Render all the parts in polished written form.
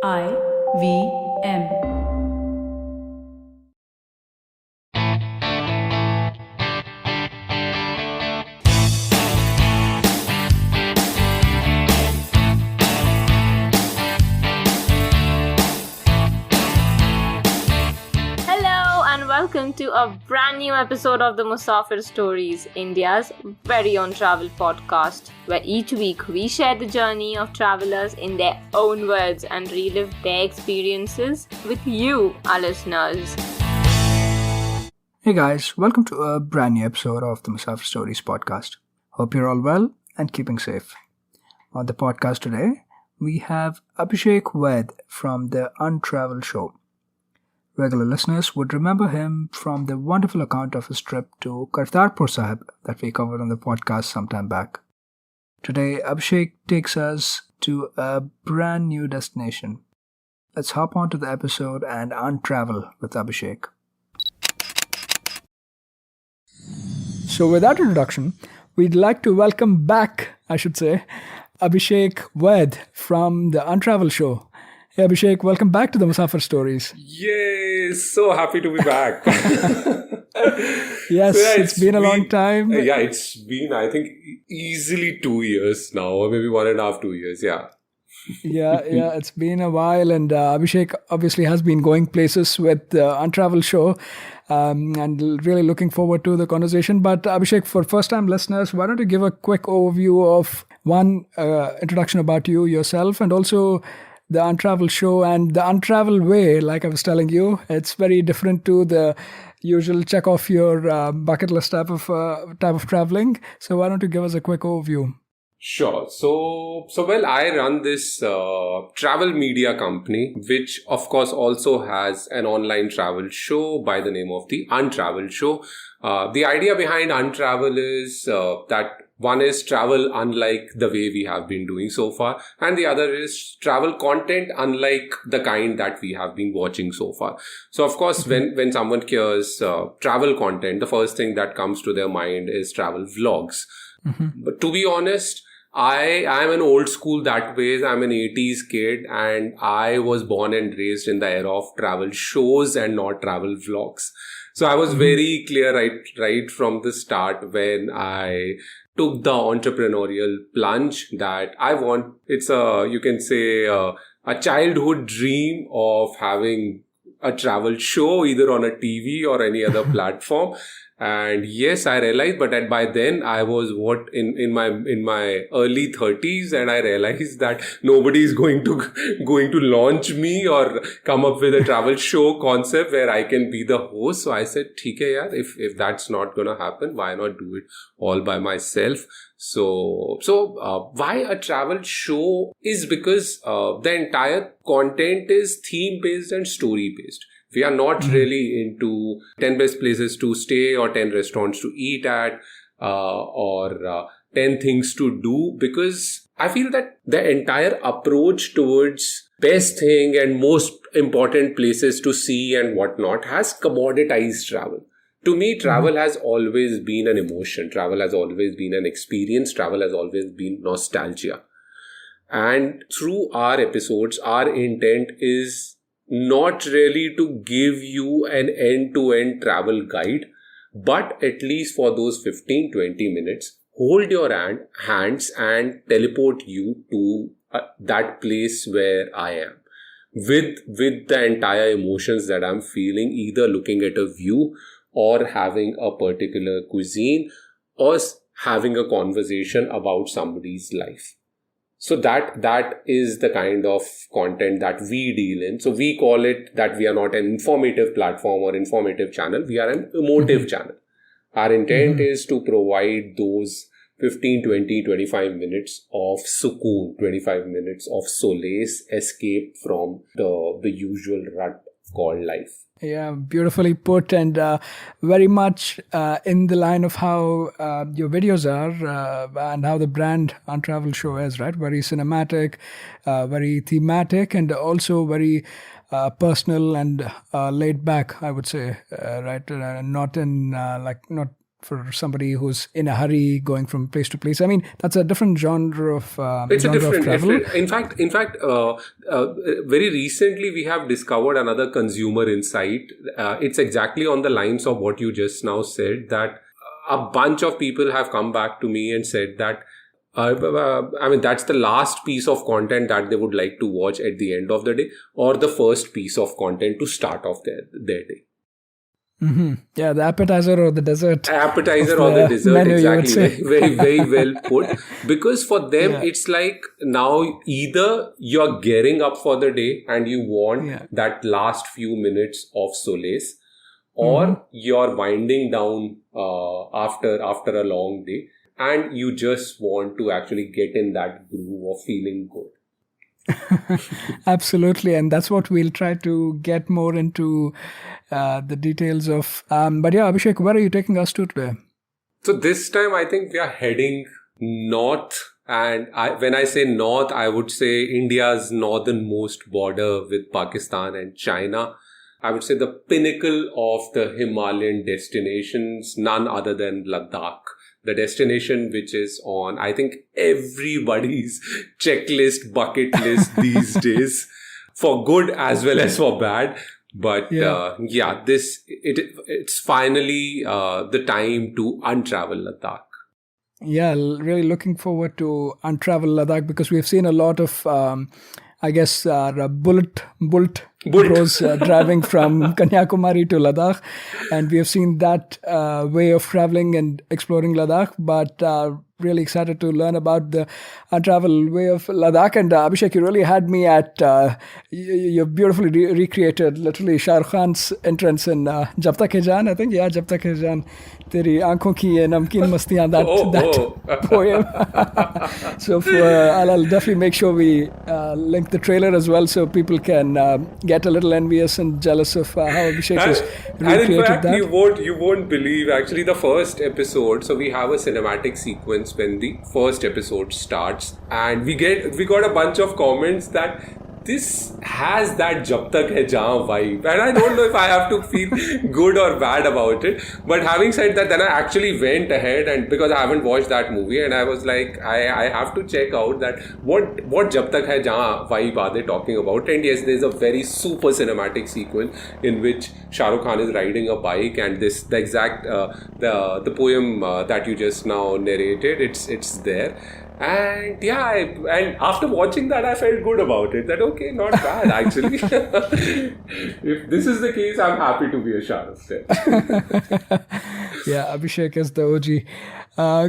IVM. Hello and welcome to a brand new episode of the Musafir Stories, India's very own travel podcast, where each week we share the journey of travelers in their own words and relive their experiences with you, our listeners. Hey guys, welcome to a brand new episode of the Musafir Stories podcast. Hope you're all well and keeping safe. On the podcast today, we have Abhishek Vaid from the Untravel Show. Regular listeners would remember him from the wonderful account of his trip to Kartarpur Sahib that we covered on the podcast some time back. Today, Abhishek takes us to a brand new destination. Let's hop on to the episode and untravel with Abhishek. So with that introduction, we'd like to welcome back, Abhishek Vaid from the Untravel Show. Hey Abhishek, welcome back to the Musafir Stories. Yay! So happy to be back. Yes, it's been a long time. Yeah, it's been, I think, easily 2 years now, or maybe 1.5, 2 years, yeah. Yeah, it's been a while, and Abhishek obviously has been going places with the Untravel Show, and really looking forward to the conversation. But Abhishek, for first-time listeners, why don't you give a quick overview of one introduction about you, yourself, and also the Untravel Show and the Untravel way. Like I was telling you, it's very different to the usual check off your bucket list type of traveling. So why don't you give us a quick overview? Sure. So well, I run this travel media company, which of course also has an online travel show by the name of the Untravel Show. The idea behind Untravel is that one is travel unlike the way we have been doing so far, and the other is travel content unlike the kind that we have been watching so far. So of course, when someone hears travel content, the first thing that comes to their mind is travel vlogs. But to be honest, I'm an old school that way. I'm an 80s kid, and I was born and raised in the era of travel shows and not travel vlogs. So I was very clear right from the start when I took the entrepreneurial plunge that it's a childhood dream of having a travel show either on a TV or any other platform. And yes, I realized, but by then I was in my early 30s, and I realized that nobody is going to launch me or come up with a travel show concept where I can be the host. So I said, "ठीक है यार, if that's not gonna happen, why not do it all by myself?" So why a travel show is because the entire content is theme based and story based. We are not really into 10 best places to stay or 10 restaurants to eat at or 10 things to do, because I feel that the entire approach towards best thing and most important places to see and whatnot has commoditized travel. To me, travel has always been an emotion. Travel has always been an experience. Travel has always been nostalgia. And through our episodes, our intent is not really to give you an end-to-end travel guide, but at least for those 15-20 minutes, hold your hands and teleport you to that place where I am with the entire emotions that I'm feeling, either looking at a view or having a particular cuisine or having a conversation about somebody's life. So that is the kind of content that we deal in. So we call it that we are not an informative platform or informative channel. We are an emotive channel. Our intent is to provide those 15, 20, 25 minutes of sukoon, 25 minutes of solace, escape from the usual rut called life. Yeah, beautifully put, and very much in the line of how your videos are and how the brand Untravel Show is, right? Very cinematic, very thematic, and also very personal and laid back, I would say, right? Not for somebody who's in a hurry going from place to place? I mean, that's a different genre of It's a genre of different, travel. in fact, very recently we have discovered another consumer insight. It's exactly on the lines of what you just now said, that a bunch of people have come back to me and said that, I mean, that's the last piece of content that they would like to watch at the end of the day, or the first piece of content to start off their day. Mm-hmm. Yeah, the appetizer or the dessert. Appetizer or the dessert, menu, exactly. Very, very well put. Because for them, it's like now either you're gearing up for the day and you want that last few minutes of solace, or you're winding down after a long day, and you just want to actually get in that groove of feeling good. Absolutely, and that's what we'll try to get more into the details of. But yeah, Abhishek, where are you taking us to today? So this time I think we are heading north, and when I say north, I would say India's northernmost border with Pakistan and China. I would say the pinnacle of the Himalayan destinations, none other than Ladakh. The destination which is on, I think, everybody's checklist, bucket list these days, for good as well as for bad. But it's finally the time to untravel Ladakh. Yeah, really looking forward to untravel Ladakh, because we've seen a lot of, bullet bros driving from Kanyakumari to Ladakh, and we have seen that way of traveling and exploring Ladakh, but really excited to learn about the untravel way of Ladakh. And Abhishek, you really had me at, you beautifully recreated literally Shah Rukh Khan's entrance in Jab Tak Hai Jaan, I think. Yeah, Jab Tak Hai Jaan. Teri aankhon ki ye namkeen mastiyan, that poem. So I'll definitely make sure we link the trailer as well, so people can get a little envious and jealous of how Abhishek has recreated in fact, that. You won't believe, actually, the first episode. So we have a cinematic sequence when the first episode starts, and we got a bunch of comments that this has that Jab Tak Hai Jaan vibe, and I don't know if I have to feel good or bad about it. But having said that, then I actually went ahead, and because I haven't watched that movie, and I was like, I have to check out that what Jab Tak Hai Jaan vibe are they talking about. And yes, there's a very super cinematic sequence in which Shah Rukh Khan is riding a bike, and the exact the poem that you just now narrated, it's there. And and after watching that, I felt good about it. That okay, not bad actually. If this is the case, I'm happy to be a Shah Rukh fan. Yeah, Abhishek is the OG.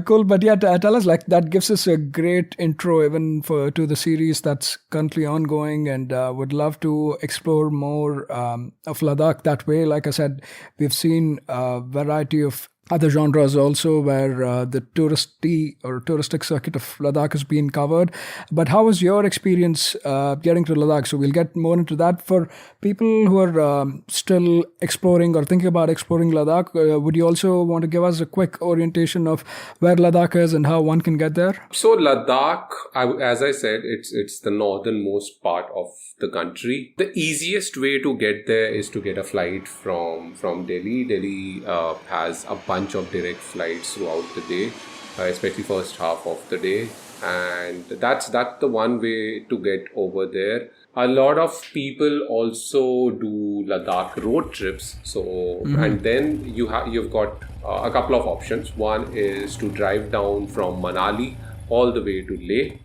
Cool, but yeah, tell us, like, that gives us a great intro even to the series that's currently ongoing, and would love to explore more of Ladakh that way. Like I said, we've seen a variety of other genres also, where the touristic circuit of Ladakh has been covered. But how was your experience getting to Ladakh? So we'll get more into that. For people who are still exploring or thinking about exploring Ladakh, would you also want to give us a quick orientation of where Ladakh is and how one can get there? So Ladakh, as I said, it's the northernmost part of the country. The easiest way to get there is to get a flight from Delhi. Delhi has a bunch of direct flights throughout the day, especially first half of the day, and that's the one way to get over there. A lot of people also do Ladakh road trips. So and then you've got a couple of options. One is to drive down from Manali all the way to Leh,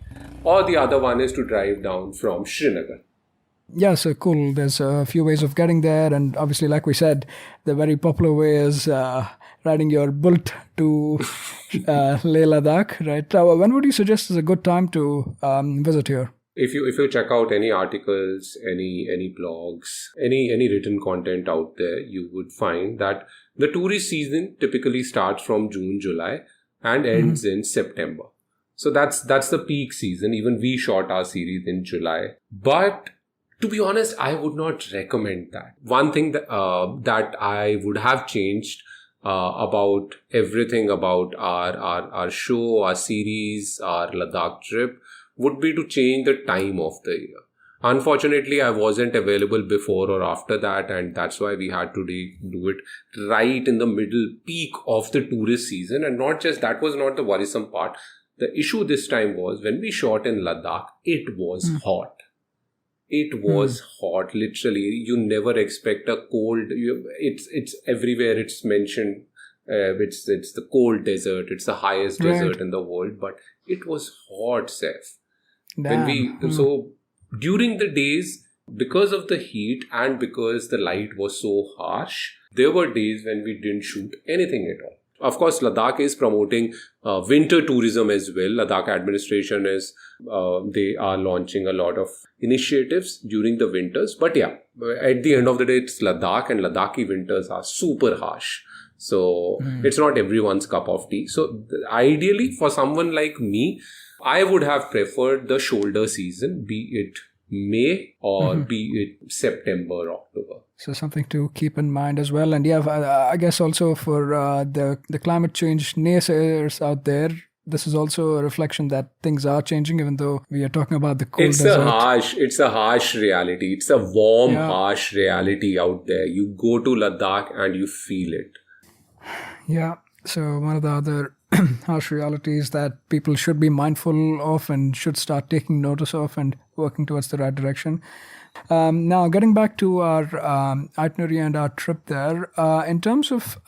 or the other one is to drive down from Srinagar. Yeah, so cool. There's a few ways of getting there, and obviously, like we said, the very popular way is riding your bullet to Leh Ladakh, right? When would you suggest is a good time to visit here? If you check out any articles, any blogs, any written content out there, you would find that the tourist season typically starts from June, July, and ends in September. So that's the peak season. Even we shot our series in July, but to be honest, I would not recommend that. One thing that I would have changed about everything about our show, our series, our Ladakh trip would be to change the time of the year. Unfortunately, I wasn't available before or after that, and that's why we had to do it right in the middle peak of the tourist season. And not just that was not the worrisome part. The issue this time was when we shot in Ladakh, it was hot. It was hot, literally. You never expect a cold. It's everywhere. It's mentioned. It's the cold desert. It's the highest desert in the world. But it was hot, Seth. So during the days, because of the heat and because the light was so harsh, there were days when we didn't shoot anything at all. Of course, Ladakh is promoting winter tourism as well. Ladakh administration they are launching a lot of initiatives during the winters. But yeah, at the end of the day, it's Ladakh, and Ladakhi winters are super harsh. So it's not everyone's cup of tea. So ideally, for someone like me, I would have preferred the shoulder season, be it May or be it September, October. So something to keep in mind as well. And yeah, I guess also for the climate change naysayers out there, this is also a reflection that things are changing, even though we are talking about the cold desert. It's a harsh reality. It's a warm, harsh reality out there. You go to Ladakh and you feel it. Yeah. So one of the other harsh realities that people should be mindful of and should start taking notice of and working towards the right direction. Now, getting back to our itinerary and our trip there, in terms of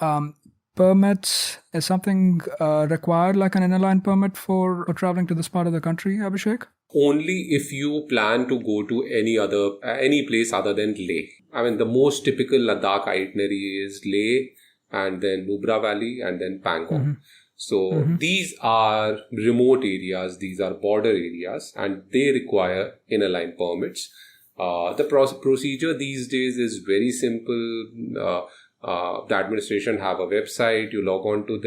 permits, is something required, like an inner-line permit for traveling to this part of the country, Abhishek? Only if you plan to go to any place other than Leh. I mean, the most typical Ladakh itinerary is Leh, and then Nubra Valley, and then Pangong. So these are remote areas, these are border areas, and they require inner line permits. The procedure these days is very simple. The administration have a website. You log on to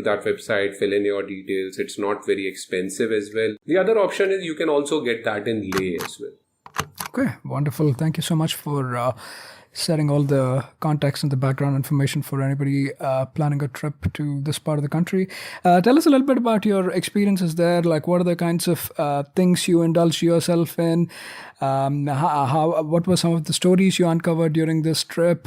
that website, fill in your details. It's not very expensive as well. The other option is you can also get that in Leh as well. Okay, wonderful. Thank you so much for setting all the context and the background information for anybody planning a trip to this part of the country. Tell us a little bit about your experiences there. Like, what are the kinds of things you indulge yourself in? What were some of the stories you uncovered during this trip?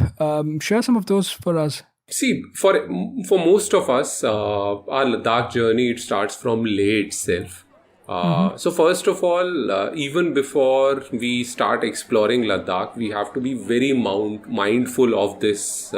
Share some of those for us. See, for most of us, our Ladakh journey, it starts from Leh itself. So first of all, even before we start exploring Ladakh, we have to be very mindful of this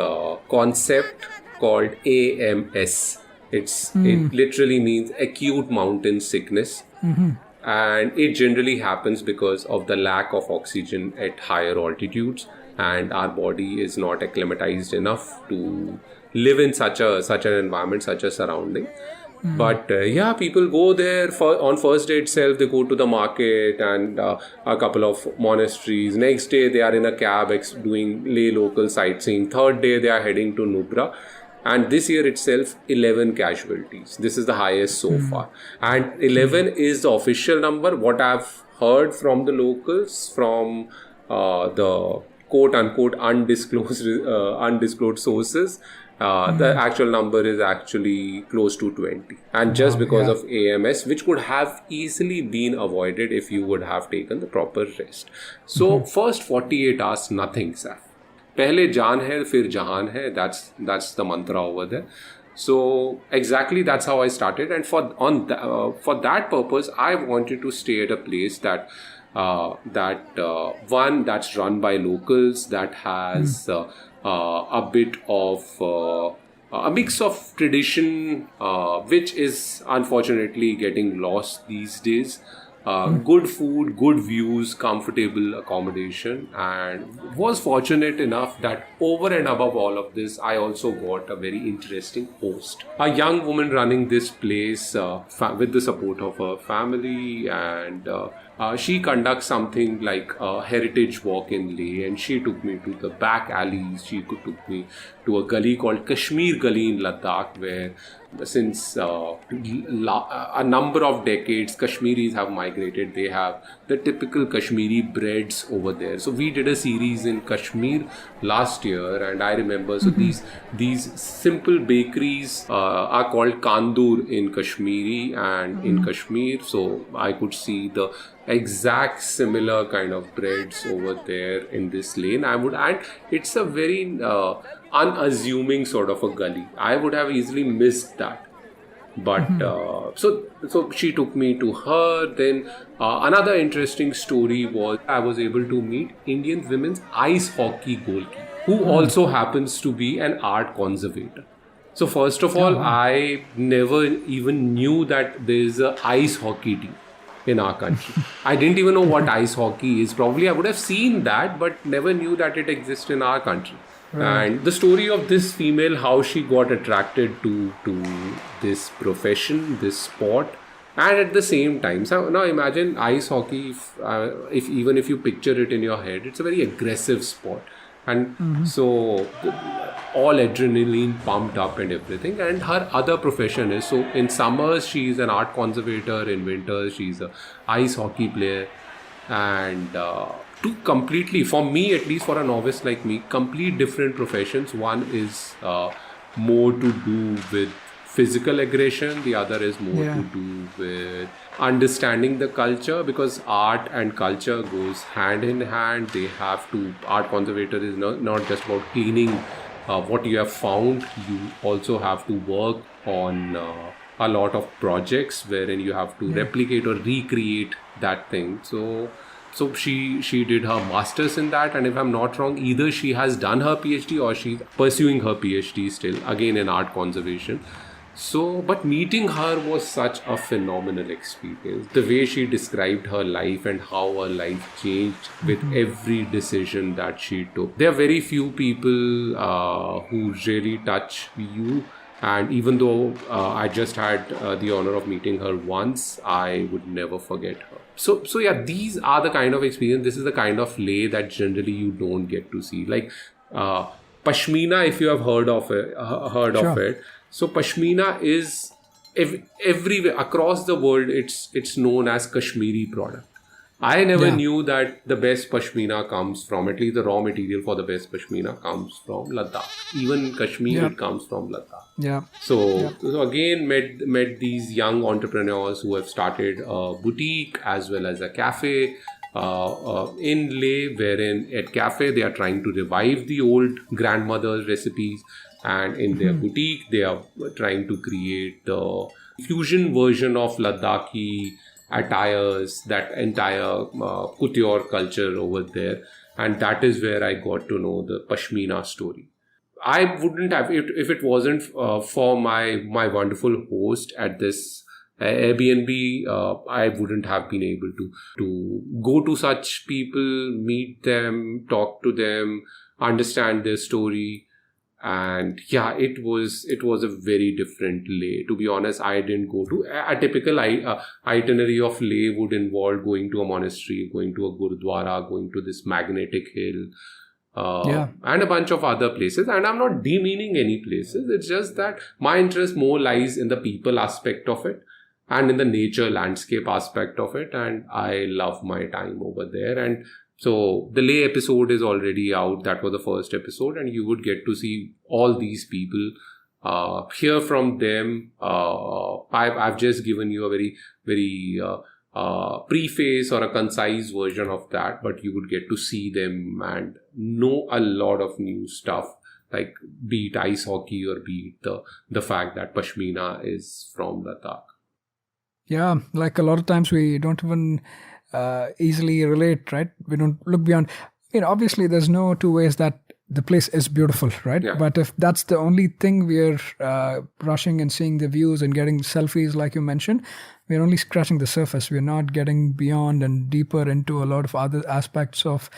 concept called AMS. It literally means acute mountain sickness. And it generally happens because of the lack of oxygen at higher altitudes, and our body is not acclimatized enough to live in such an environment, such a surrounding. But people go there on first day itself. They go to the market and a couple of monasteries. Next day they are in a cab doing Leh local sightseeing. Third day they are heading to Nubra. And this year itself, 11 casualties. This is the highest so far. And 11 is the official number. What I've heard from the locals, from the quote-unquote undisclosed sources, the actual number is actually close to 20. And just because of AMS, which could have easily been avoided if you would have taken the proper rest. So first 48 hours, nothing, sir. Pehle jaan hai, fir jahan hai. That's the mantra over there. So exactly that's how I started. And for that purpose, I wanted to stay at a place that one that's run by locals, that has a bit of a mix of tradition, which is unfortunately getting lost these days. Good food, good views, comfortable accommodation, and was fortunate enough that over and above all of this, I also got a very interesting host. A young woman running this place with the support of her family, and she conducts something like a heritage walk in Leh, and she took me to the back alleys. She took me to a gully called Kashmir Gully in Ladakh, where since a number of decades, Kashmiris have migrated. They have the typical Kashmiri breads over there. So we did a series in Kashmir last year, and I remember, so these simple bakeries are called kandur in Kashmiri and in Kashmir. So I could see the exact similar kind of breads over there in this lane. And it's a very unassuming sort of a gully. I would have easily missed that. But so she took me to her. Then another interesting story was I was able to meet Indian women's ice hockey goalkeeper, who also happens to be an art conservator. So first of all, I never even knew that there is a ice hockey team in our country. I didn't even know what ice hockey is. Probably I would have seen that, but never knew that it exists in our country. Right. And the story of this female, how she got attracted to this profession, this sport, and at the same time, so now imagine ice hockey. If even if you picture it in your head, it's a very aggressive sport, and so all adrenaline pumped up and everything. And her other profession is, so in summers she's an art conservator, in winters she's a ice hockey player, and two completely, for me at least, for a novice like me, complete different professions. One is more to do with physical aggression, the other is more to do with understanding the culture, because art and culture goes hand in hand. They have to, art conservator is not just about cleaning what you have found. You also have to work on a lot of projects wherein you have to replicate or recreate that thing. So she did her master's in that, and if I'm not wrong, either she has done her PhD or she's pursuing her PhD still, again in art conservation. So, but meeting her was such a phenomenal experience. The way she described her life and how her life changed with every decision that she took. There are very few people who really touch you. And even though I just had the honor of meeting her once, I would never forget her. So yeah, these are the kind of experience. This is the kind of lay that generally you don't get to see. Like Pashmina, if you have heard of it. So Pashmina is everywhere across the world. It's known as Kashmiri product. I never knew that the best Pashmina comes from, at least the raw material for the best Pashmina comes from Ladakh. Even Kashmir, it comes from Ladakh. So again, met these young entrepreneurs who have started a boutique as well as a cafe in Leh, wherein at cafe they are trying to revive the old grandmother's recipes, and in their boutique they are trying to create the fusion version of Ladakhi attires, that entire couture culture over there. And that is where I got to know the Pashmina story. I wouldn't have, if it wasn't for my wonderful host at this Airbnb, I wouldn't have been able to go to such people, meet them, talk to them, understand their story. And yeah, it was a very different Leh. To be honest, I didn't go to a typical itinerary of Leh would involve going to a monastery, going to a gurdwara, going to this magnetic hill, and a bunch of other places. And I'm not demeaning any places. It's just that my interest more lies in the people aspect of it and in the nature landscape aspect of it. And I love my time over there. And so the Leh episode is already out. That was the first episode, and you would get to see all these people, hear from them. I've just given you a very, very preface or a concise version of that, but you would get to see them and know a lot of new stuff, like be it ice hockey or be it the fact that Pashmina is from Ladakh. Yeah, like a lot of times we don't even easily relate, right? We don't look beyond. Obviously there's no two ways that the place is beautiful, right? Yeah. But if that's the only thing we're rushing and seeing the views and getting selfies, like you mentioned, we're only scratching the surface. We're not getting beyond and deeper into a lot of other aspects of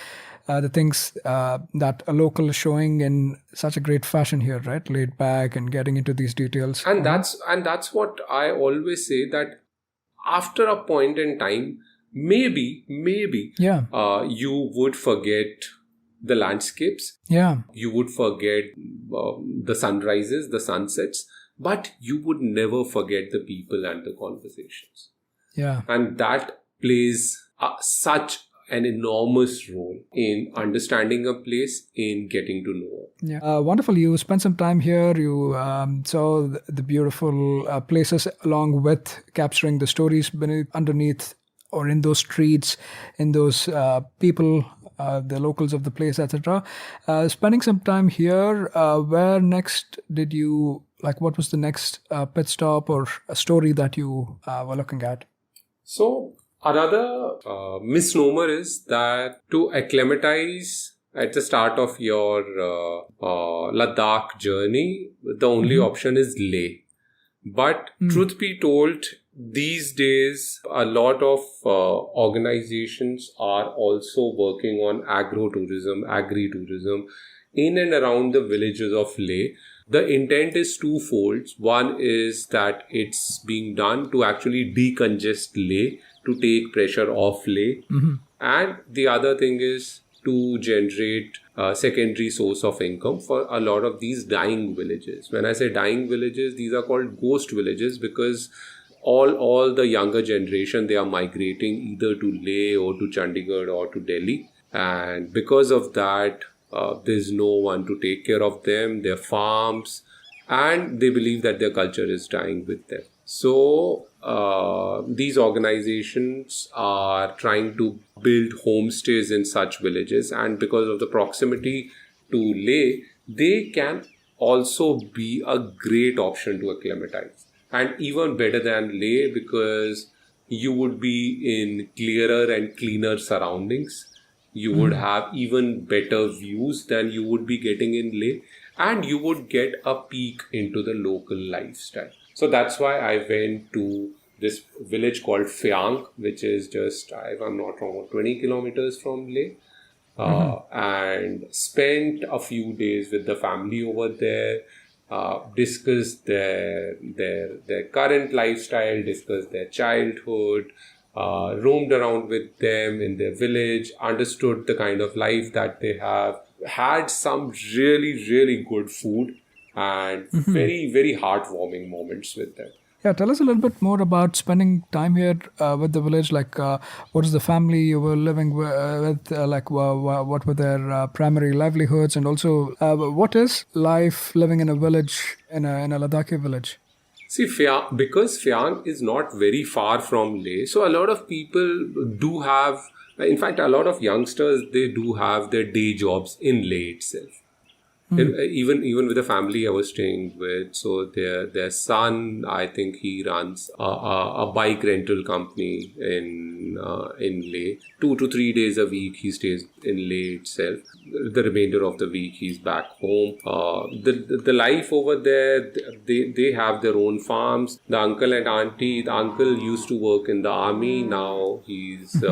the things that a local is showing in such a great fashion here, right? Laid back and getting into these details. And that's what I always say, that after a point in time, maybe you would forget the landscapes. Yeah. You would forget the sunrises, the sunsets, but you would never forget the people and the conversations. Yeah. And that plays such an enormous role in understanding a place, in getting to know it. Yeah. Wonderful. You spent some time here. You saw the beautiful places along with capturing the stories underneath or in those streets, in those people, the locals of the place, etc. Spending some time here, where next did you, like, what was the next pit stop or a story that you were looking at? So another misnomer is that to acclimatize at the start of your Ladakh journey, the only option is Leh. But truth be told, these days, a lot of organizations are also working on agri-tourism in and around the villages of Leh. The intent is twofold. One is that it's being done to actually decongest Leh, to take pressure off Leh. And the other thing is to generate a secondary source of income for a lot of these dying villages. When I say dying villages, these are called ghost villages because all the younger generation, they are migrating either to Leh or to Chandigarh or to Delhi. And because of that, there's no one to take care of them, their farms, and they believe that their culture is dying with them. So these organizations are trying to build homestays in such villages, and because of the proximity to Leh, they can also be a great option to acclimatize. And even better than Leh because you would be in clearer and cleaner surroundings. You would have even better views than you would be getting in Leh, and you would get a peek into the local lifestyle. So that's why I went to this village called Phyang, which is just, if I'm not wrong, 20 kilometers from Leh, and spent a few days with the family over there, discussed their current lifestyle, discussed their childhood, roamed around with them in their village, understood the kind of life that they have, had some really, really good food and very, very heartwarming moments with them. Yeah, tell us a little bit more about spending time here with the village. Like, what is the family you were living with? What were their primary livelihoods? And also, what is life living in a village, in a Ladakhi village? See, because Phyang is not very far from Leh, so a lot of people do have, in fact, a lot of youngsters, they do have their day jobs in Leh itself. Even with the family I was staying with, so their son, I think he runs a bike rental company in Leh. 2 to 3 days a week he stays in Leh itself. The remainder of the week he's back home. The life over there, they have their own farms. The uncle and auntie, the uncle used to work in the army. Now he's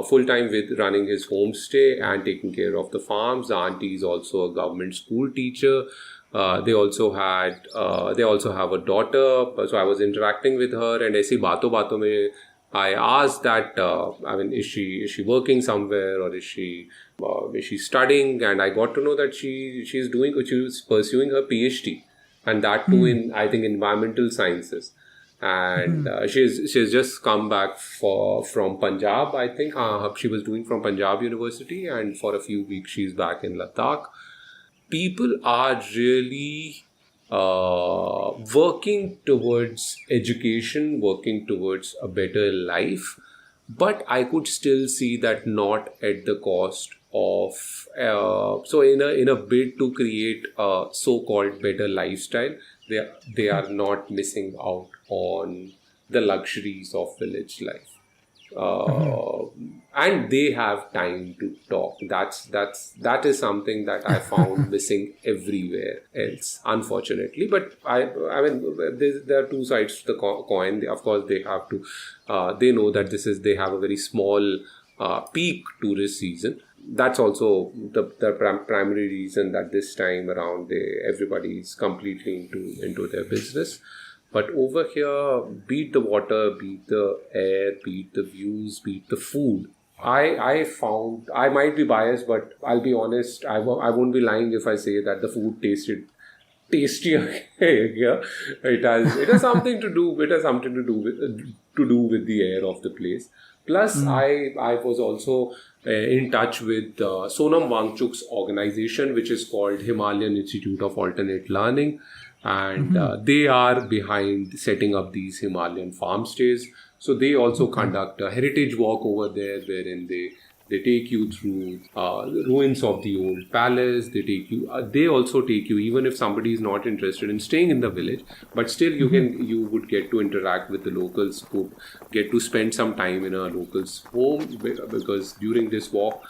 full-time with running his homestay and taking care of the farms. The auntie is also a government school teacher. They also have a daughter. So I was interacting with her, and ऐसी बातों में I asked that, is she working somewhere, or is she studying? And I got to know that she was pursuing her PhD, and that too in, I think, environmental sciences. And she's just come back from Punjab, I think. She was doing from Punjab University, and for a few weeks she's back in Ladakh. People are really working towards education, working towards a better life, but I could still see that not at the cost of so in a bid to create a so-called better lifestyle, they are not missing out on the luxuries of village life. And they have time to talk. That is something that I found missing everywhere else, unfortunately. But I mean, there are two sides to the coin. Of course, they have to. They know that they have a very small peak tourist season. That's also the primary reason that this time around everybody is completely into their business. But over here, beat the water, beat the air, beat the views, beat the food. I found, I might be biased, but I'll be honest, I won't be lying if I say that the food tasted tastier here. It has something to do with the air of the place. Plus, I was also in touch with Sonam Wangchuk's organization, which is called Himalayan Institute of Alternate Learning. And they are behind setting up these Himalayan farm stays. So they also conduct a heritage walk over there, wherein they take you through the ruins of the old palace. They also take you, even if somebody is not interested in staying in the village, but still you would get to interact with the locals, who get to spend some time in a local's home, because during this walk,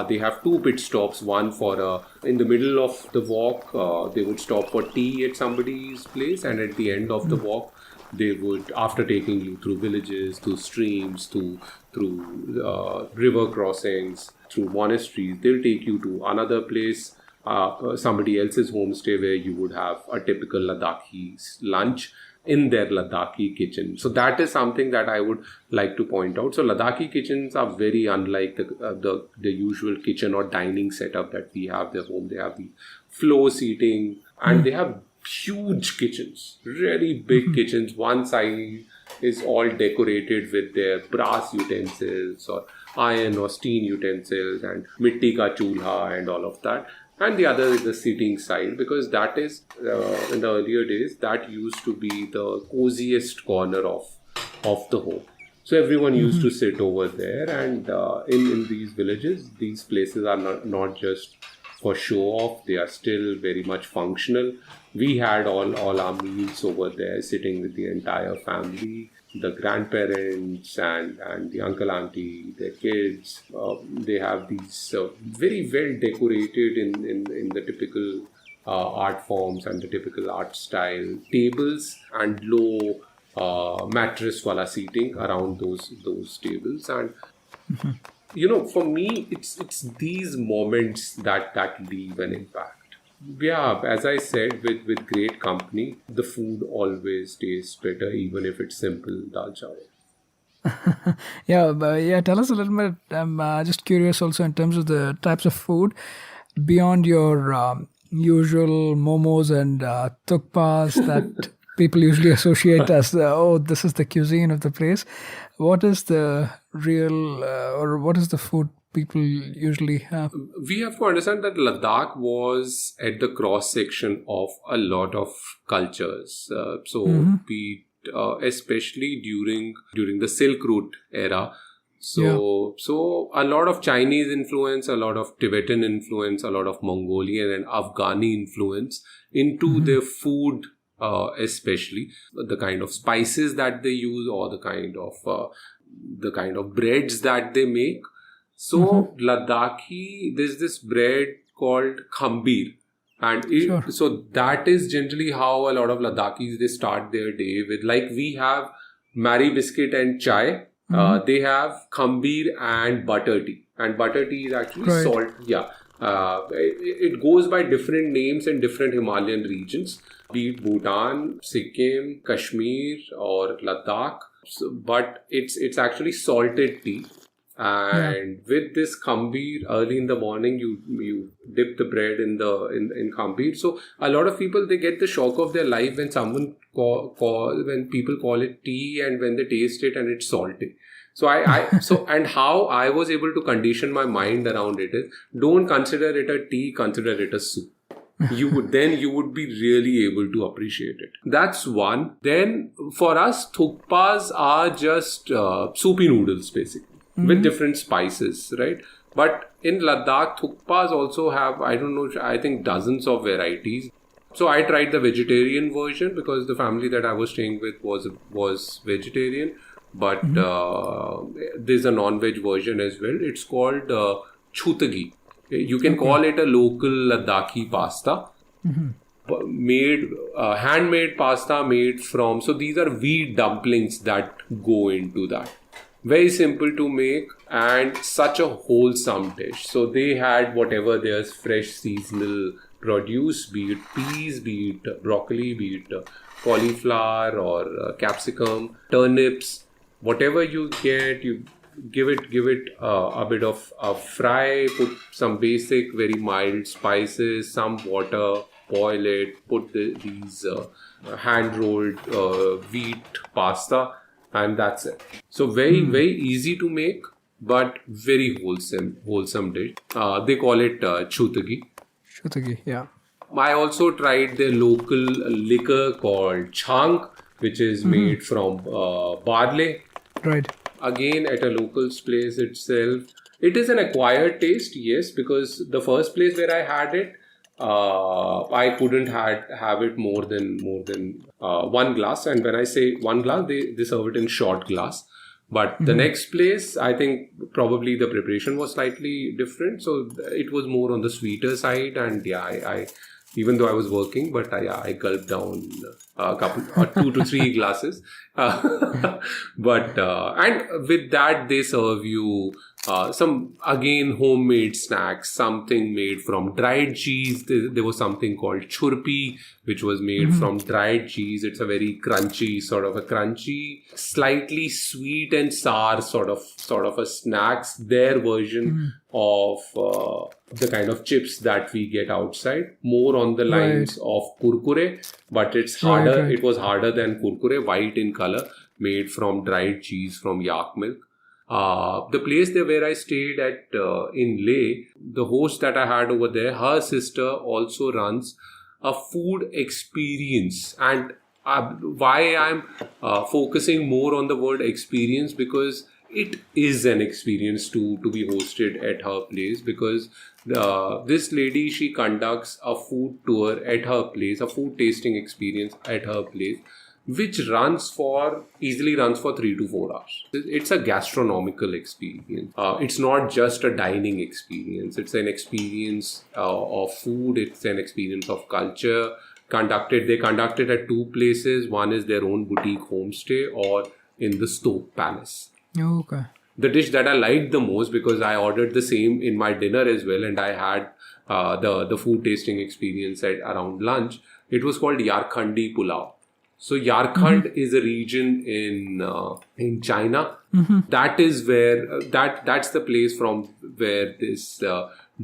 they have 2 pit stops. One for in the middle of the walk, they would stop for tea at somebody's place, and at the end of the walk, they would, after taking you through villages, through streams, through river crossings, through monasteries, they'll take you to another place, somebody else's homestay, where you would have a typical Ladakhi lunch in their Ladakhi kitchen. So that is something that I would like to point out. So Ladakhi kitchens are very unlike the usual kitchen or dining setup that we have their home. They have the floor seating, and they have huge kitchens, really big kitchens. One side is all decorated with their brass utensils or iron or steel utensils and mitti ka chulha and all of that. And the other is the seating side, because that is, in the earlier days, that used to be the coziest corner of the home. So everyone used to sit over there, and in these villages, these places are not just for show off, they are still very much functional. We had all our meals over there, sitting with the entire family, the grandparents and the uncle, auntie, their kids. They have these very well decorated in the typical art forms and the typical art style tables, and low mattress wala seating around those tables. And for me, it's these moments that leave an impact. Yeah, as I said, with great company, the food always tastes better, even if it's simple dal chawal. Yeah, tell us a little bit. I'm just curious also in terms of the types of food beyond your usual momos and thukpas that people usually associate as this is the cuisine of the place. What is the real or what is the food people usually have? We have to understand that Ladakh was at the cross section of a lot of cultures. Be especially during the Silk Route era. So a lot of Chinese influence, a lot of Tibetan influence, a lot of Mongolian and Afghani influence into their food, especially the kind of spices that they use, or the kind of breads that they make. So Ladakhi, there's this bread called khambir, and so that is generally how a lot of Ladakhis, they start their day with. Like we have Mari biscuit and chai, they have khambir and butter tea, and butter tea is actually salt. Yeah, it goes by different names in different Himalayan regions, be it Bhutan, Sikkim, Kashmir, or Ladakh. But it's actually salted tea. And with this khambir, early in the morning, you dip the bread in khambir. So a lot of people, they get the shock of their life when someone when people call it tea, and when they taste it and it's salty. So and how I was able to condition my mind around it is, don't consider it a tea, consider it a soup. You would be really able to appreciate it. That's one. Then for us, thukpas are just soupy noodles basically, with different spices, right? But in Ladakh, thukpas also have, I think dozens of varieties. So I tried the vegetarian version, because the family that I was staying with was vegetarian. But there's a non-veg version as well. It's called chutagi. You can call it a local Ladakhi pasta. Handmade pasta made from, so these are wheat dumplings that go into that. Very simple to make and such a wholesome dish. So they had whatever there's fresh seasonal produce, be it peas, be it broccoli, be it cauliflower or capsicum, turnips, whatever you get, you give it a bit of a fry, put some basic, very mild spices, some water, boil it, put these hand-rolled wheat pasta, and that's it. So very, very easy to make, but very wholesome dish. They call it chutagi. Chutagi, yeah. I also tried their local liquor called chang, which is made from barley. Right. Again, at a local place itself, it is an acquired taste, yes, because the first place where I had it, I couldn't have it more than one glass. And when I say one glass, they serve it in short glass. But the next place, I think probably the preparation was slightly different. So it was more on the sweeter side. And yeah, I even though I was working, but I gulped down a couple or 2 to 3 glasses. But and with that, they serve you some again homemade snacks, something made from dried cheese. There was something called churpi, which was made from dried cheese. It's a very crunchy, slightly sweet and sour sort of a snacks. Their version of the kind of chips that we get outside, more on the lines of kurkure, but it's harder. Right. It was harder than kurkure, white in color, made from dried cheese from yak milk. The place there where I stayed at in Leh, the host that I had over there, her sister also runs a food experience. And why I'm focusing more on the word experience, because it is an experience to be hosted at her place, because this lady, she conducts a food tour at her place, a food tasting experience at her place, which easily runs for 3 to 4 hours. It's a gastronomical experience. It's not just a dining experience. It's an experience of food. It's an experience of culture. They conducted at 2 places. One is their own boutique homestay, or in the Stoke Palace. Okay. The dish that I liked the most, because I ordered the same in my dinner as well, and I had the food tasting experience at around lunch. It was called Yarkhandi Pulao. So Yarkhand is a region in China. That is where that's the place from where this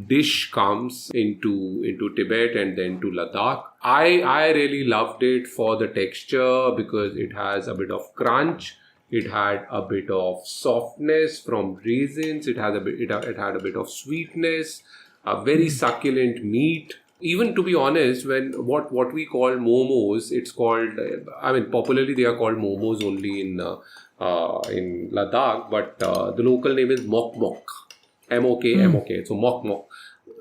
dish comes into Tibet and then to Ladakh. I really loved it for the texture, because it has a bit of crunch. It had a bit of softness from raisins. It had a bit of sweetness. A very succulent meat. Even to be honest, when what we call momos, it's called, popularly they are called momos only in Ladakh, but the local name is mok mok, M-O-K. So mok mok.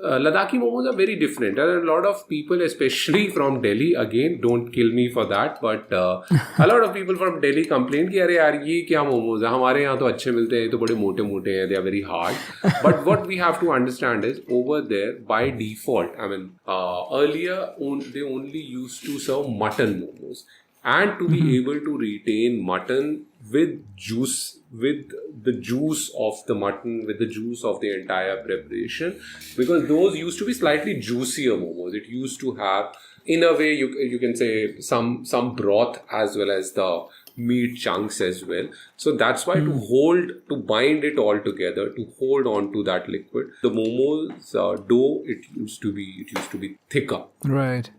Ladakhi momos are very different. There are a lot of people, especially from Delhi, again, don't kill me for that, but a lot of people from Delhi complain कि अरे यार ये क्या momos है, हमारे यहाँ तो अच्छे मिलते हैं, तो बड़े मोटे मोटे हैं, they are very hard. But what we have to understand is, over there, by default, earlier they only used to serve mutton momos. And to be able to retain mutton with the juice of the mutton, with the juice of the entire preparation, because those used to be slightly juicier momos. It used to have, in a way, you can say some broth as well as the meat chunks as well. So that's why to bind it all together, to hold on to that liquid, the momos dough, it used to be thicker. Right.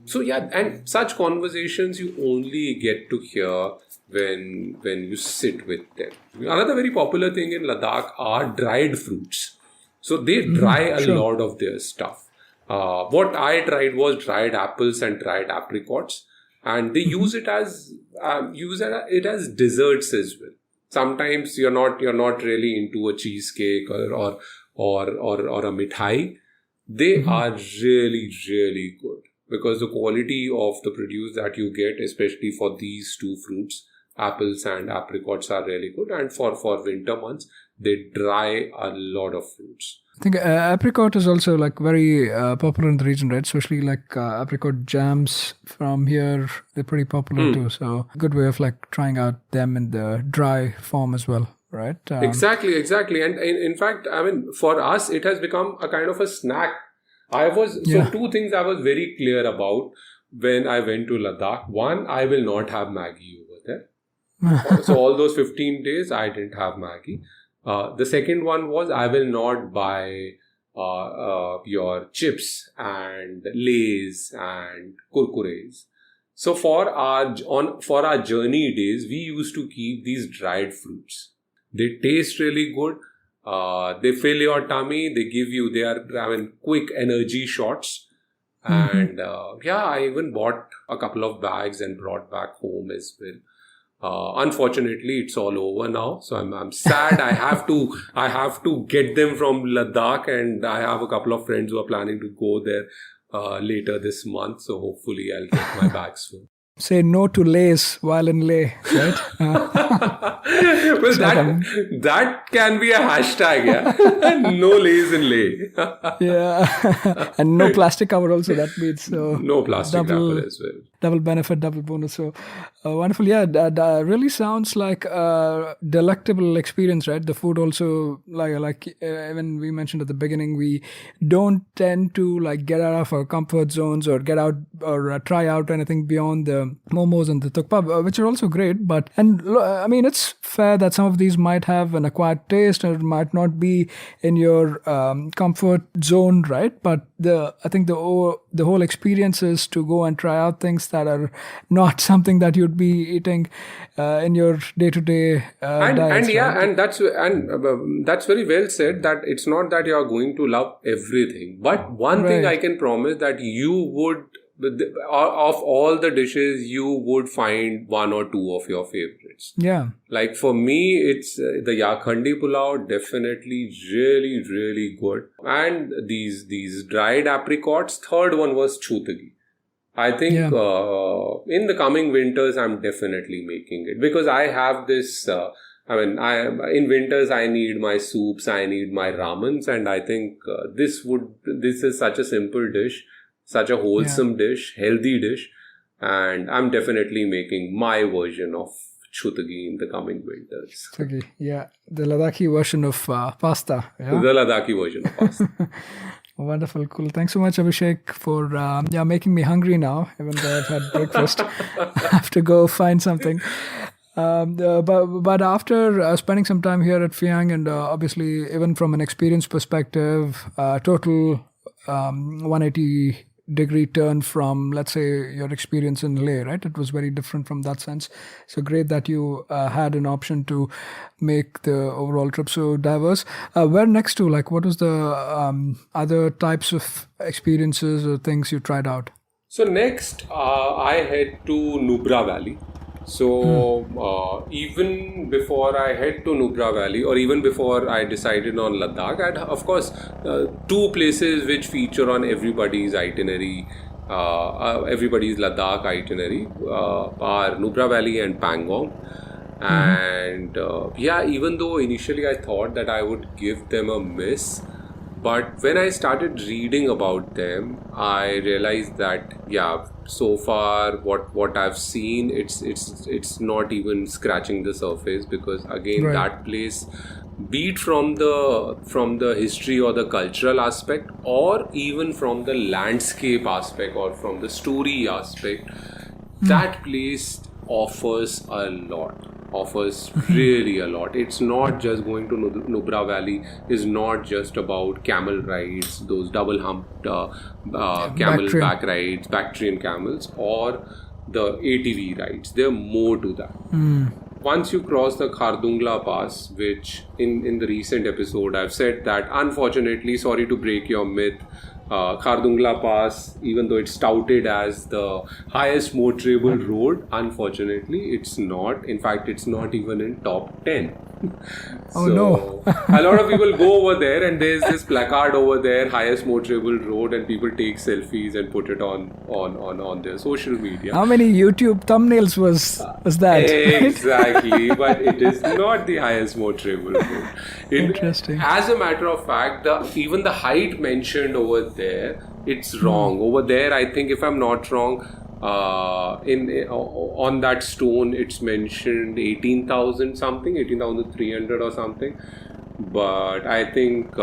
So yeah, and such conversations you only get to hear when you sit with them. Another very popular thing in Ladakh are dried fruits. So they dry a lot of their stuff. What I tried was dried apples and dried apricots, and they use it as desserts as well. Sometimes you're not really into a cheesecake or a mithai. They are really, really good, because the quality of the produce that you get, especially for these two fruits, apples and apricots, are really good. And for winter months, they dry a lot of fruits. I think apricot is also like very popular in the region, right? Especially like apricot jams from here, they're pretty popular too. So good way of like trying out them in the dry form as well, right? Exactly. And in fact, for us, it has become a kind of a snack. So 2 things I was very clear about when I went to Ladakh. One, I will not have Maggi over there. So all those 15 days, I didn't have Maggi. The second one was, I will not buy your chips and Lays and Kurkures. So for our journey days, we used to keep these dried fruits. They taste really good. They fill your tummy. They are quick energy shots. And I even bought a couple of bags and brought back home as well. Unfortunately, it's all over now. So I'm sad. I have to get them from Ladakh, and I have a couple of friends who are planning to go there later this month. So hopefully I'll get my bags full. Say no to lays while in Leh, right? Well, that can be a hashtag, yeah. No lays in Leh. Yeah. And no plastic cover also, that means. So no plastic wrapper as well. Double benefit, double bonus. So wonderful. Yeah, that really sounds like a delectable experience, right? The food also, like even we mentioned at the beginning, we don't tend to like get out of our comfort zones or get out or try out anything beyond the momos and the thukpa, which are also great. But I mean, it's fair that some of these might have an acquired taste or might not be in your comfort zone, right? But I think the whole experience is to go and try out things that are not something that you'd be eating in your day-to-day diet. And yeah, right? and that's very well said, that it's not that you're going to love everything, but one thing I can promise, that you would, of all the dishes, you would find one or two of your favorites. Yeah. Like for me, it's the Yakhandi pulao, definitely really, really good. And these dried apricots. Third one was chutagi. I think in the coming winters, I'm definitely making it, because I have this. In winters I need my soups, I need my ramens, and I think this is such a simple dish, such a wholesome dish, healthy dish, and I'm definitely making my version of chutagi in the coming winters. Chutagi, yeah, the Ladakhi version of pasta. Yeah? The Ladakhi version of pasta. Wonderful, cool. Thanks so much, Abhishek, for making me hungry now. Even though I've had breakfast, I have to go find something. But after spending some time here at Phiang, and obviously even from an experience perspective, total 180-degree turn from, let's say, your experience in Leh, right? It was very different from that sense. So great that you had an option to make the overall trip so diverse. Where next to? Like, what was the other types of experiences or things you tried out? So next, I head to Nubra Valley. So even before I head to Nubra Valley, or even before I decided on Ladakh, I had, of course, two places which feature on everybody's itinerary, everybody's Ladakh itinerary, are Nubra Valley and Pangong. And even though initially I thought that I would give them a miss, but when I started reading about them, I realized that so far what I've seen, it's not even scratching the surface, because again that place, be it from the history or the cultural aspect, or even from the landscape aspect or from the story aspect, that place offers really a lot. It's not just going to Nubra Valley is not just about camel rides, those double humped camel back rides, Bactrian camels, or the ATV rides. There are more to that. Once you cross the Khardungla Pass, which in the recent episode I've said that, unfortunately, sorry to break your myth, Khardungla Pass, even though it's touted as the highest motorable road, unfortunately it's not. In fact, it's not even in top 10. No. A lot of people go over there, and there's this placard over there, highest motorable road, and people take selfies and put it on their social media. How many YouTube thumbnails was that? Exactly, but it is not the highest motorable road. Interesting. As a matter of fact, even the height mentioned over there, it's wrong. Over there, I think, if I'm not wrong, on that stone it's mentioned 18,300 or something, but I think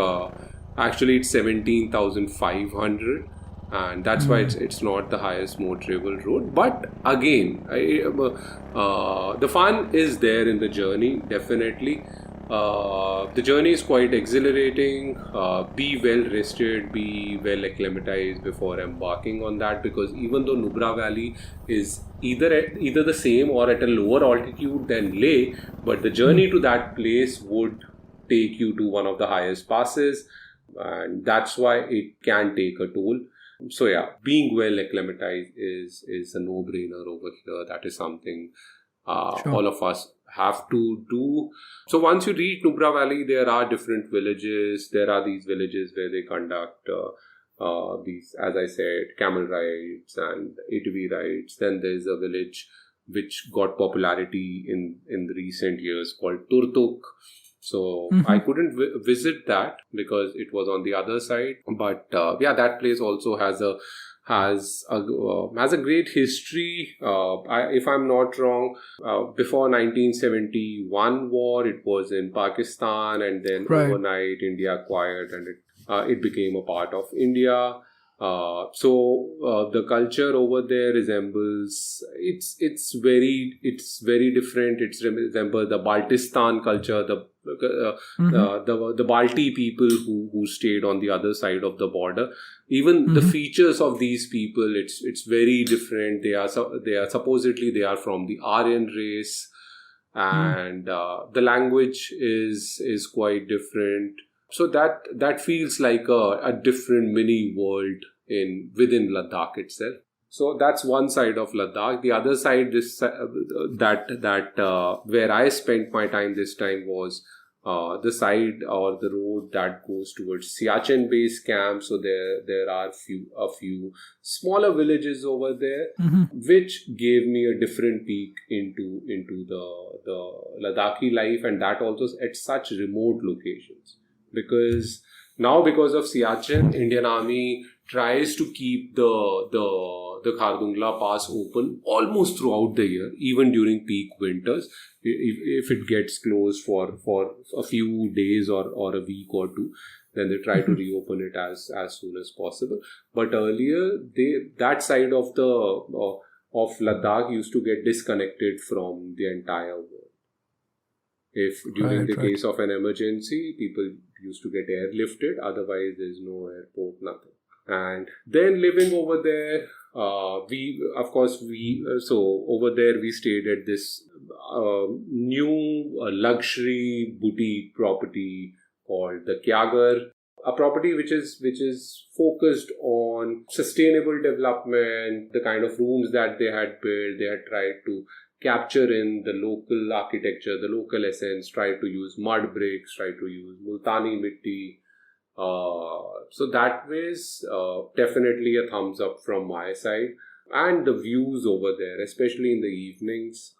actually it's 17,500, and that's why it's not the highest motorable road. But again, the fun is there in the journey, definitely. The journey is quite exhilarating. Be well rested, be well acclimatized before embarking on that, because even though Nubra Valley is either the same or at a lower altitude than Leh, but the journey to that place would take you to one of the highest passes, and that's why it can take a toll. So being well acclimatized is a no-brainer over here. That is something all of us have to do. So once you reach Nubra Valley, there are different villages. There are these villages where they conduct these, as I said, camel rides and ATV rides. Then there's a village which got popularity in the recent years called Turtuk. So I couldn't visit that because it was on the other side. But that place also has a great history. If I'm not wrong, before 1971 war, it was in Pakistan, and then overnight India acquired, and it became a part of India. So the culture over there resembles, it's very different. It resembles the Baltistan culture, the Balti people who stayed on the other side of the border. Even the features of these people, it's very different. They are supposedly they are from the Aryan race, and the language is quite different. So that feels like a different mini world within Ladakh itself. So that's one side of Ladakh. The other side, where I spent my time this time was the side or the road that goes towards Siachen base camp. So there are a few smaller villages over there, which gave me a different peek into the Ladakhi life, and that also at such remote locations. Because of Siachen, Indian Army tries to keep the Khardungla Pass open almost throughout the year, even during peak winters. If it gets closed for a few days or a week or two, then they try to reopen it as soon as possible. But earlier, that side of Ladakh used to get disconnected from the entire world. If during the case of an emergency, people used to get airlifted, otherwise there's no airport, nothing. And then living over there, over there we stayed at this new luxury boutique property called the Kyagar, a property which is focused on sustainable development. The kind of rooms that they had built, they had tried to capture in the local architecture, the local essence, try to use mud bricks, try to use multani mitti. So that was definitely a thumbs up from my side. And the views over there, especially in the evenings,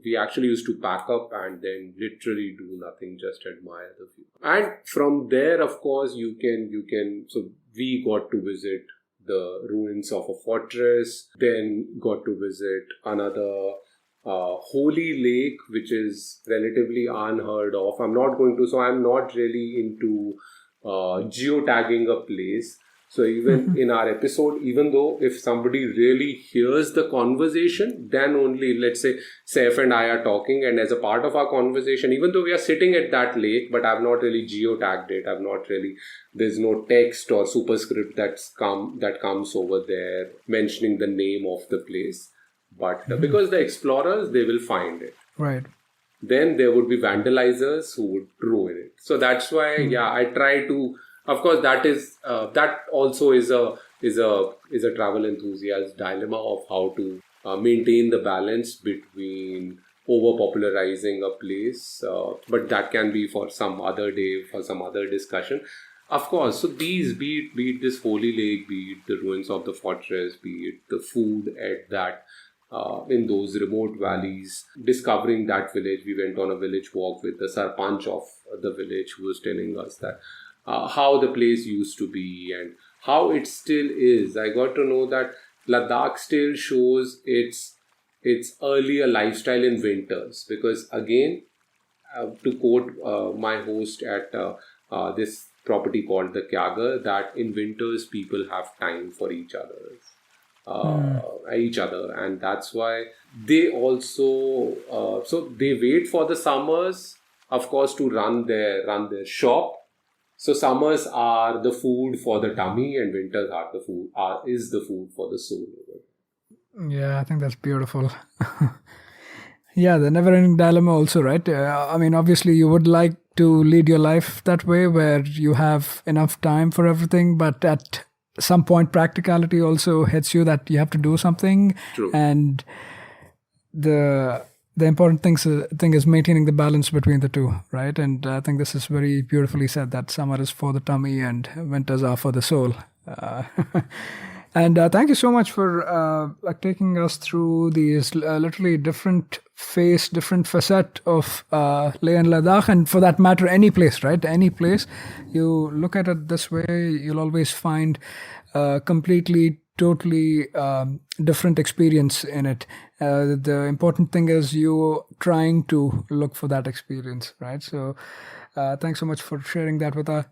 we actually used to pack up and then literally do nothing, just admire the view. And from there, of course, so we got to visit the ruins of a fortress, then got to visit another holy lake, which is relatively unheard of. I'm not really into geotagging a place. So even in our episode, even though if somebody really hears the conversation, then only, let's say, Saif and I are talking, and as a part of our conversation, even though we are sitting at that lake, but I've not really geotagged it. There's no text or superscript that comes over there mentioning the name of the place. But because the explorers, they will find it. Right. Then there would be vandalizers who would ruin it. So that's why, I try to. Of course, that also is a travel enthusiast's dilemma of how to maintain the balance between over-popularizing a place. But that can be for some other day, for some other discussion. Of course, so these, be it this holy lake, be it the ruins of the fortress, be it the food at that, in those remote valleys, discovering that village. We went on a village walk with the Sarpanch of the village, who was telling us that how the place used to be and how it still is. I got to know that Ladakh still shows its earlier lifestyle in winters, because again, to quote my host at this property called the Kyagar, that in winters people have time for each other, and that's why they also so they wait for the summers, of course, to run their shop. So summers are the food for the tummy, and winters is the food for the soul. Yeah, I think that's beautiful. Yeah, the never-ending dilemma also, right? I mean, obviously you would like to lead your life that way, where you have enough time for everything, but at some point practicality also hits you that you have to do something. True. And the important thing is maintaining the balance between the two, right? And I think this is very beautifully said, that summer is for the tummy and winters are for the soul. And thank you so much for taking us through these literally different facet of Leh and Ladakh, and for that matter, any place, right? Any place. You look at it this way, you'll always find completely, totally different experience in it. The important thing is you trying to look for that experience, right? So thanks so much for sharing that with us.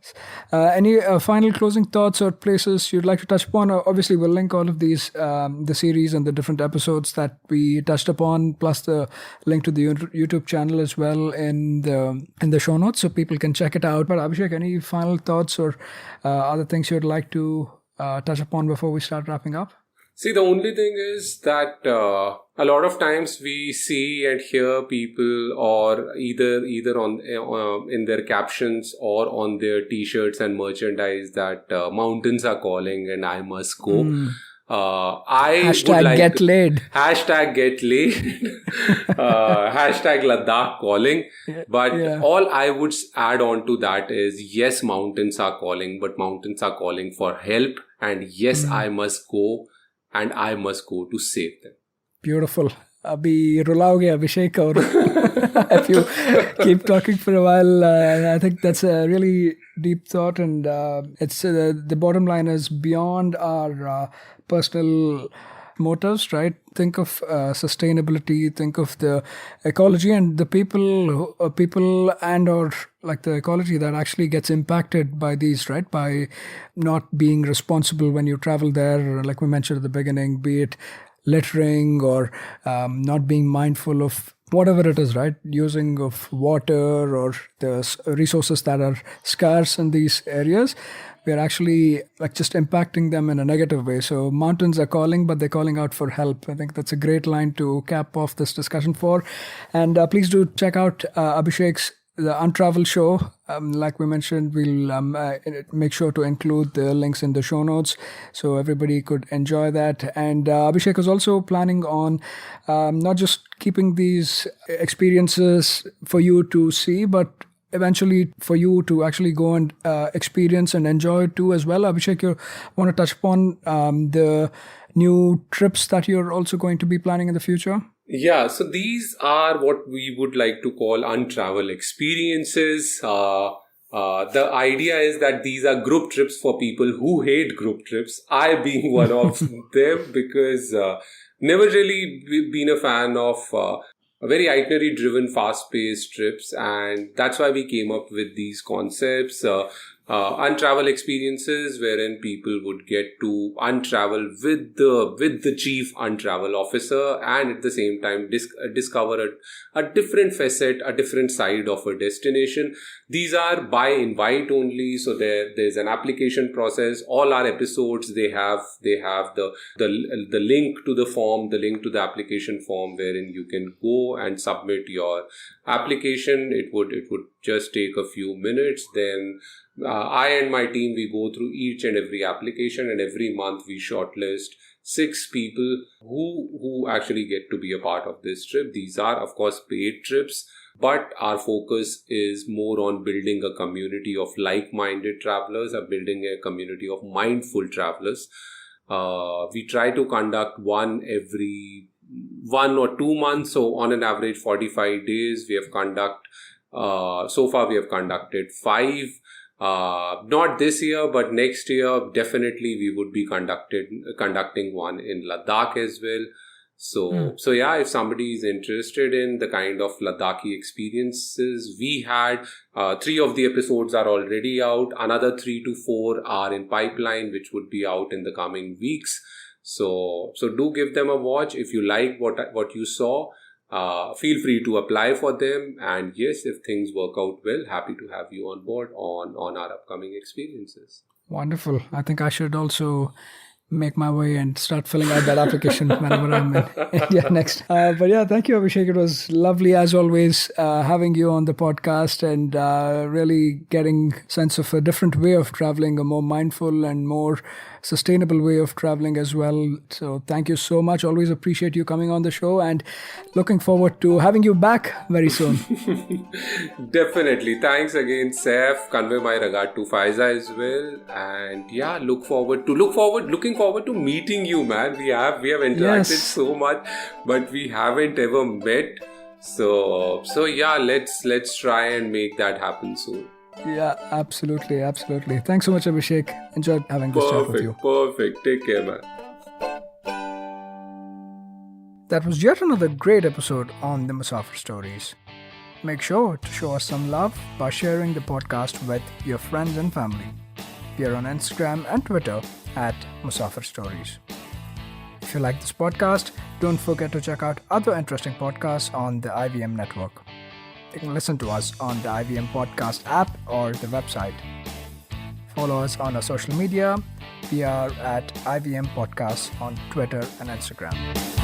Any final closing thoughts or places you'd like to touch upon? Obviously, we'll link all of these, the series and the different episodes that we touched upon, plus the link to the YouTube channel as well in the show notes, so people can check it out. But Abhishek, any final thoughts or other things you'd like to touch upon before we start wrapping up? See, the only thing is that a lot of times we see and hear people, or either on in their captions or on their T-shirts and merchandise, that mountains are calling and I must go. I hashtag would like get laid. Hashtag get laid. Hashtag Ladakh calling. But all I would add on to that is, yes, mountains are calling, but mountains are calling for help. And yes, I must go. And I must go to save them. Beautiful. Abhi rulaoge Abhishek, or if you keep talking for a while, I think that's a really deep thought, and it's the bottom line is beyond our personal motives, right? Think of sustainability, think of the ecology and the people and or like the ecology that actually gets impacted by these, right? By not being responsible when you travel there, like we mentioned at the beginning, be it littering or not being mindful of whatever it is, right? Using of water or the resources that are scarce in these areas. We are actually like just impacting them in a negative way. So mountains are calling, but they're calling out for help. I think that's a great line to cap off this discussion for. And please do check out Abhishek's the Untravel Show. Like we mentioned, we'll make sure to include the links in the show notes so everybody could enjoy that. And Abhishek is also planning on not just keeping these experiences for you to see, but eventually for you to actually go and experience and enjoy too as well. Abhishek, you want to touch upon the new trips that you're also going to be planning in the future? Yeah, so these are what we would like to call untravel experiences. The idea is that these are group trips for people who hate group trips. I being one of them, because never really been a fan of very itinerary driven, fast paced trips, and that's why we came up with these concepts. Untravel experiences wherein people would get to untravel with the chief untravel officer, and at the same time discover a different facet, a different side of a destination. These are by invite only, so there's an application process. All our episodes, they have the link to the form, the link to the application form, wherein you can go and submit your application. It would just take a few minutes. Then I and my team, we go through each and every application, and every month we shortlist 6 people who actually get to be a part of this trip. These are, of course, paid trips, but our focus is more on building a community of like-minded travelers, or building a community of mindful travelers. We try to conduct one every 1 or 2 months, so on an average 45 days. So far we have conducted 5. Not this year, but next year definitely we would be conducting one in Ladakh as well. So yeah, if somebody is interested in the kind of Ladakhi experiences we had, 3 of the episodes are already out. Another 3 to 4 are in pipeline, which would be out in the coming weeks. So do give them a watch. If you like what you saw, feel free to apply for them. And yes, if things work out well, happy to have you on board on our upcoming experiences. Wonderful. I think I should also make my way and start filling out that application whenever I'm in India next. But yeah, thank you, Abhishek. It was lovely as always having you on the podcast and really getting sense of a different way of traveling, a more mindful and more sustainable way of traveling as well. So thank you so much. Always appreciate you coming on the show and looking forward to having you back very soon. Definitely. Thanks again, Saif. Convey my regard to Faiza as well. And yeah, looking forward to meeting you, man. We have interacted so much, but we haven't ever met. So yeah, let's try and make that happen soon. Yeah, absolutely. Thanks so much, Abhishek. Enjoyed having this chat with you. Perfect. Take care, man. That was yet another great episode on the Musafir Stories. Make sure to show us some love by sharing the podcast with your friends and family. We are on Instagram and Twitter at Musafir Stories. If you like this podcast, don't forget to check out other interesting podcasts on the IVM network. You can listen to us on the IVM Podcast app or the website. Follow us on our social media. We are at IVM Podcasts on Twitter and Instagram.